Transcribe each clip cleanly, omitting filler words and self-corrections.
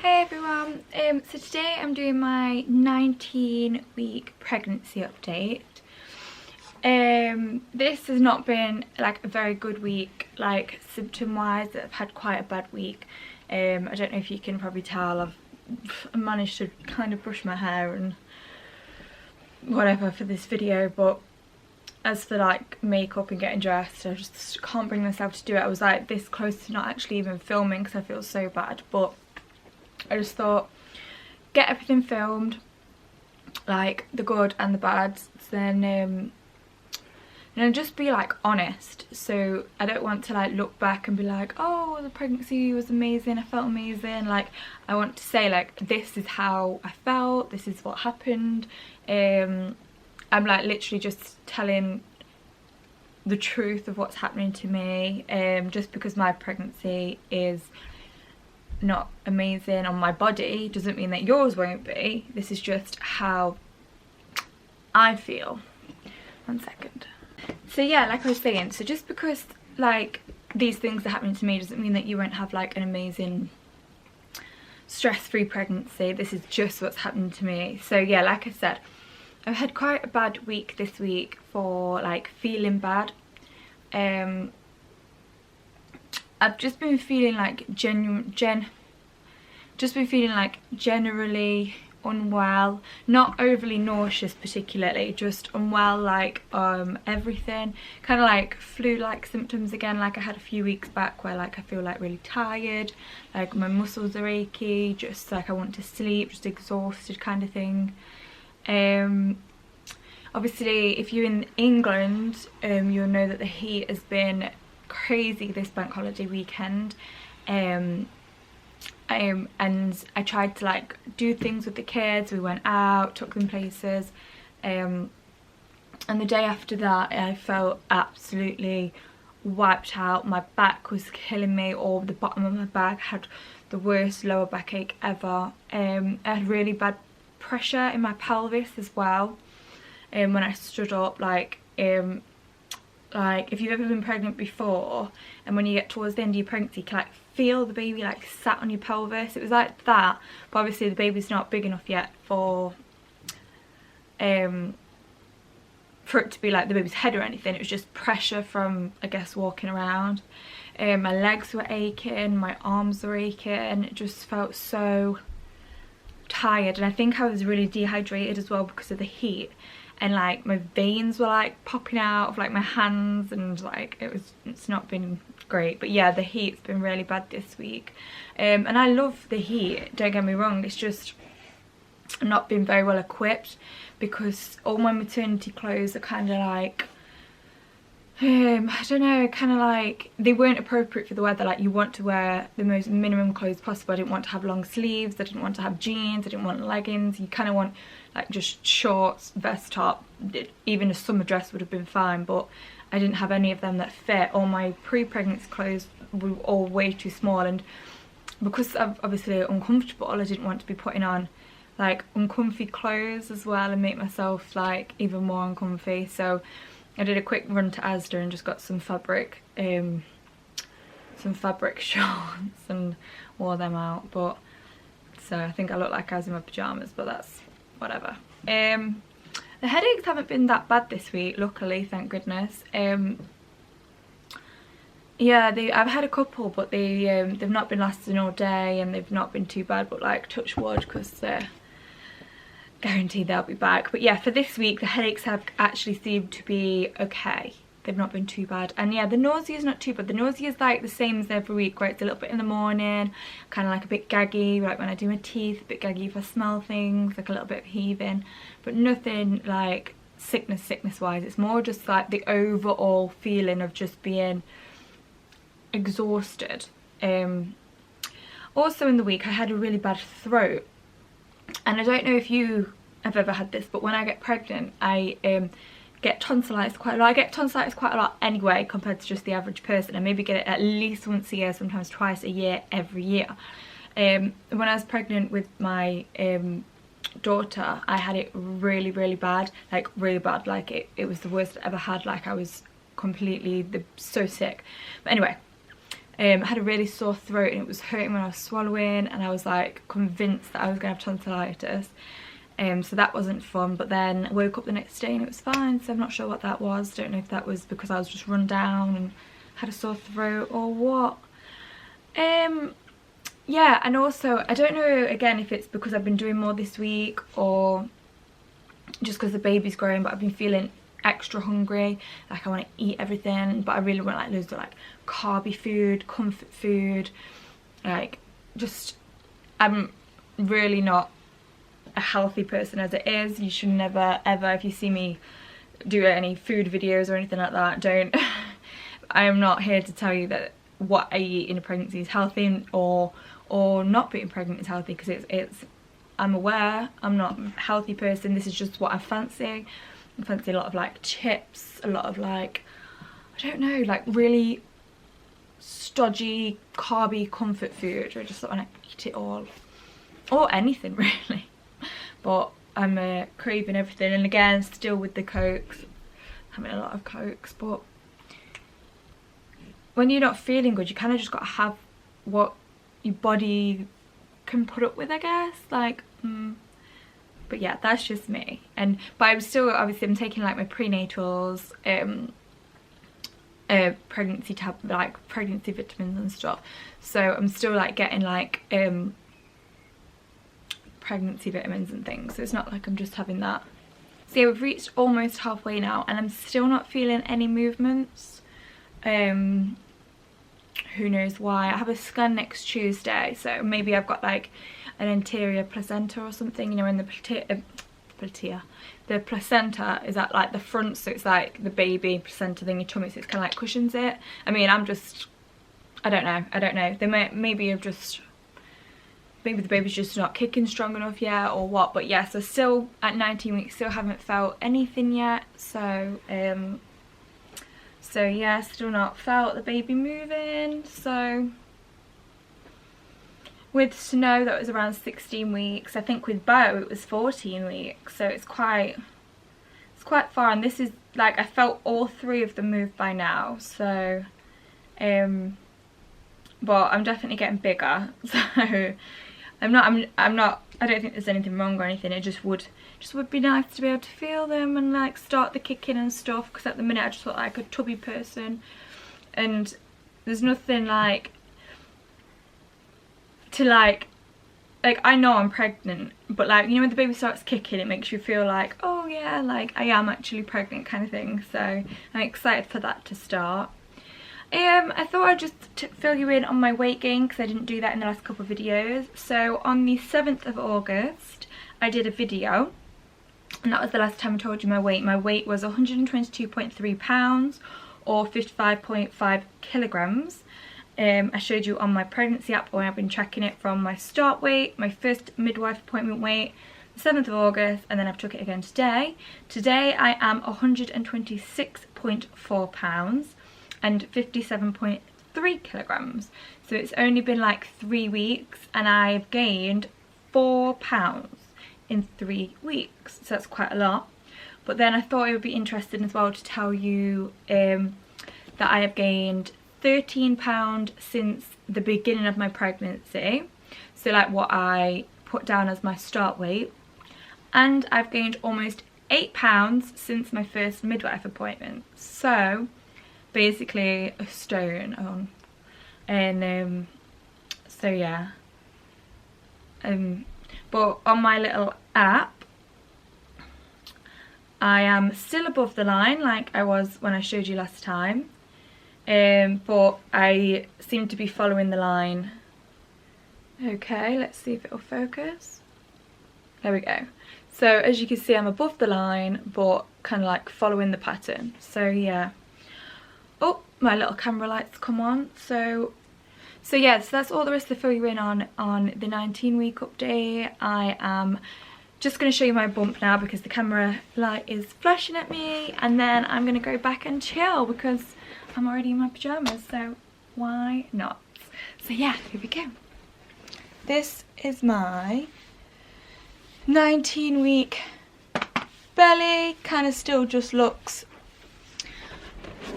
Hey everyone, so today I'm doing my 19-week pregnancy update. This has not been like a very good week, like symptom wise. I've had quite a bad week. I don't know if you can probably tell, I've managed to kind of brush my hair and whatever for this video, but as for like makeup and getting dressed, I just can't bring myself to do it. I was like this close to not actually even filming because I feel so bad, but I just thought get everything filmed, like the good and the bad, then just be like honest. So I don't want to like look back and be like, oh, the pregnancy was amazing, I felt amazing. Like I want to say like this is how I felt, this is what happened. I'm like literally just telling the truth of what's happening to me, just because my pregnancy is not amazing on my body doesn't mean that yours won't be. This is just how I feel. 1 second. So yeah, like I was saying, so just because like these things are happening to me doesn't mean that you won't have like an amazing stress-free pregnancy. This is just what's happened to me. So yeah, like I said, I've had quite a bad week this week for like feeling bad. I've just been feeling like generally unwell, not overly nauseous particularly, just unwell, like everything, kind of like flu-like symptoms again, like I had a few weeks back where like I feel like really tired, like my muscles are achy, just like I want to sleep, just exhausted kind of thing. Obviously if you're in England, you'll know that the heat has been crazy this bank holiday weekend, and I tried to like do things with the kids. We went out, took them places, and the day after that I felt absolutely wiped out. My back was killing me, or the bottom of my back had the worst lower backache ever. I had really bad pressure in my pelvis as well, when I stood up, like if you've ever been pregnant before and when you get towards the end of your pregnancy you can like feel the baby like sat on your pelvis. It was like that, but obviously the baby's not big enough yet for it to be like the baby's head or anything. It was just pressure from, I guess, walking around. My legs were aching, my arms were aching. It just felt so tired, and I think I was really dehydrated as well because of the heat, and like my veins were like popping out of like my hands, and like it's not been great. But yeah, the heat's been really bad this week, and I love the heat, don't get me wrong. It's just I'm not been very well equipped because all my maternity clothes are kind of like I don't know, kind of like they weren't appropriate for the weather. Like you want to wear the most minimum clothes possible. I didn't want to have long sleeves, I didn't want to have jeans, I didn't want leggings. You kind of want like just shorts, vest top. Even a summer dress would have been fine, but I didn't have any of them that fit. All my pre-pregnancy clothes were all way too small, and because I'm obviously uncomfortable, I didn't want to be putting on like uncomfy clothes as well and make myself like even more uncomfy. So I did a quick run to Asda and just got some fabric shorts and wore them out. But so I think I look like I was in my pyjamas, but that's whatever. The headaches haven't been that bad this week, luckily, thank goodness. Yeah, I've had a couple, but they've not been lasting all day, and they've not been too bad. But like touch wood, because guaranteed they'll be back. But yeah, for this week the headaches have actually seemed to be okay. They've not been too bad. And yeah, the nausea is not too bad. The nausea is like the same as every week, where it's a little bit in the morning, kind of like a bit gaggy, like when I do my teeth, a bit gaggy if I smell things, like a little bit of heaving, but nothing like sickness wise. It's more just like the overall feeling of just being exhausted. Also in the week I had a really bad throat, and I don't know if you have ever had this, but when I get pregnant I get tonsillitis quite a lot. I get tonsillitis quite a lot anyway compared to just the average person. I maybe get it at least once a year, sometimes twice a year, every year. When I was pregnant with my daughter, I had it really bad, like really bad. Like it was the worst I ever had. Like I was completely so sick. But anyway, I had a really sore throat and it was hurting when I was swallowing, and I was like convinced that I was going to have tonsillitis. So that wasn't fun, but then I woke up the next day and it was fine, so I'm not sure what that was. Don't know if that was because I was just run down and had a sore throat or what. Yeah, and also I don't know again if it's because I've been doing more this week or just because the baby's growing, but I've been feeling extra hungry, like I want to eat everything, but I really want like loads of like carby food, comfort food, like just I'm really not a healthy person as it is. You should never ever, if you see me do any food videos or anything like that, don't I am not here to tell you that what I eat in a pregnancy is healthy or not being pregnant is healthy, because it's I'm aware I'm not a healthy person. This is just what I fancy. I fancy a lot of like chips, a lot of like, I don't know, like really stodgy carby comfort food. I just want to eat it all, or anything really. But I'm craving everything, and again still with the cokes, having a lot of cokes. But when you're not feeling good, you kind of just got to have what your body can put up with, I guess. Like but yeah, that's just me. But I'm still, obviously I'm taking like my prenatals, pregnancy pregnancy vitamins and stuff, so I'm still like getting like pregnancy vitamins and things, so it's not like I'm just having that. So yeah, we've reached almost halfway now and I'm still not feeling any movements. Who knows why. I have a scan next Tuesday, so maybe I've got like an anterior placenta or something, you know, in the placenta is at like the front, so it's like the baby placenta thing in your tummy, so it's kind of like cushions it. I mean, I don't know, they maybe the baby's just not kicking strong enough yet or what. But yeah, so still at 19 weeks, still haven't felt anything yet, so yeah, still not felt the baby moving. So with Snow, that was around 16 weeks. I think with Bo it was 14 weeks, so it's quite far. And this is like, I felt all three of them move by now, so but I'm definitely getting bigger, so I'm not, I don't think there's anything wrong or anything. It just would be nice to be able to feel them and like start the kicking and stuff, because at the minute I just look like a tubby person, and there's nothing like to like I know I'm pregnant, but like, you know, when the baby starts kicking, it makes you feel like, oh yeah, like I am actually pregnant kind of thing. So I'm excited for that to start. I thought I'd just fill you in on my weight gain, because I didn't do that in the last couple of videos. So on the 7th of August I did a video, and that was the last time I told you my weight. My weight was 122.3 pounds or 55.5 kilograms. I showed you on my pregnancy app where I've been tracking it from my start weight, my first midwife appointment weight, the 7th of August, and then I've took it again today. Today I am 126.4 pounds and 57.3 kilograms. So it's only been like 3 weeks and I've gained 4 pounds in 3 weeks. So that's quite a lot. But then I thought it would be interesting as well to tell you that I have gained 13 pounds since the beginning of my pregnancy, so like what I put down as my start weight, and I've gained almost 8 pounds since my first midwife appointment, so basically a stone on. And so yeah, but on my little app I am still above the line like I was when I showed you last time. But I seem to be following the line. Okay, let's see if it'll focus. There we go. So as you can see, I'm above the line, but kind of like following the pattern. So yeah. Oh, my little camera lights come on. So yeah, so that's all there is to fill you in on the 19-week update. I am just going to show you my bump now because the camera light is flashing at me, and then I'm going to go back and chill because I'm already in my pyjamas, so why not? So yeah, here we go. This is my 19-week belly. Kind of still just looks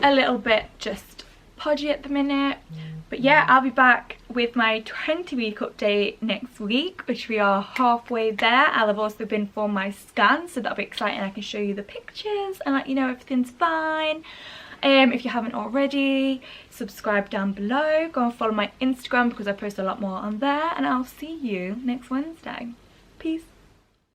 a little bit just podgy at the minute. But yeah, I'll be back with my 20-week update next week, which we are halfway there. I'll have also been for my scan, so that'll be exciting. I can show you the pictures and let you know everything's fine. If you haven't already, subscribe down below. Go and follow my Instagram because I post a lot more on there, and I'll see you next Wednesday. Peace.